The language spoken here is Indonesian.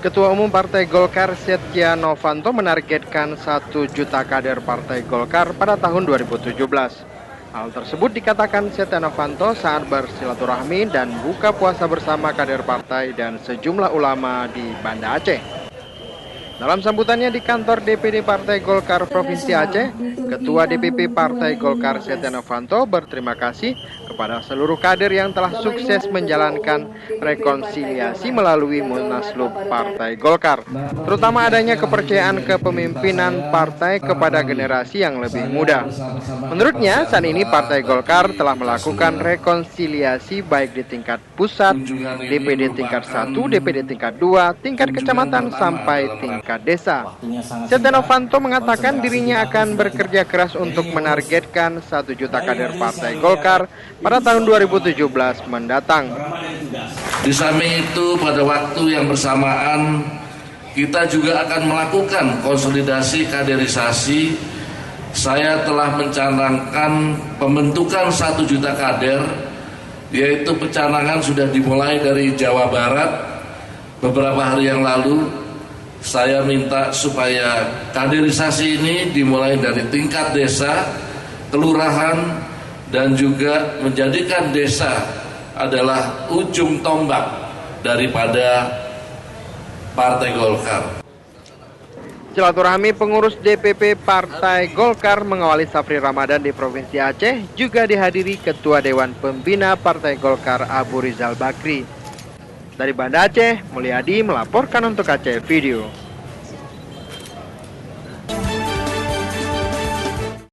Ketua Umum Partai Golkar Setia Novanto menargetkan 1 juta kader Partai Golkar pada tahun 2017. Hal tersebut dikatakan Setia Novanto saat bersilaturahmi dan buka puasa bersama kader partai dan sejumlah ulama di Banda Aceh. Dalam sambutannya di kantor DPD Partai Golkar Provinsi Aceh, Ketua DPP Partai Golkar Setia Novanto berterima kasih kepada seluruh kader yang telah sukses menjalankan rekonsiliasi melalui Munaslup Partai Golkar, terutama adanya kepercayaan kepemimpinan partai kepada generasi yang lebih muda. Menurutnya, saat ini Partai Golkar telah melakukan rekonsiliasi baik di tingkat pusat, DPD tingkat 1, DPD tingkat 2, tingkat kecamatan sampai tingkat desa. Setia Novanto mengatakan dirinya akan bekerja keras untuk menargetkan 1 juta kader Partai Golkar pada tahun 2017 mendatang. Di samping itu, pada waktu yang bersamaan kita juga akan melakukan konsolidasi kaderisasi. Saya telah mencanangkan pembentukan 1 juta kader, yaitu pencanangan sudah dimulai dari Jawa Barat beberapa hari yang lalu. Saya minta supaya kaderisasi ini dimulai dari tingkat desa, kelurahan, dan juga menjadikan desa adalah ujung tombak daripada Partai Golkar. Silaturahmi pengurus DPP Partai Golkar mengawali Safri Ramadan di Provinsi Aceh juga dihadiri Ketua Dewan Pembina Partai Golkar Abu Rizal Bakri. Dari Banda Aceh, Mulyadi melaporkan untuk Aceh Video.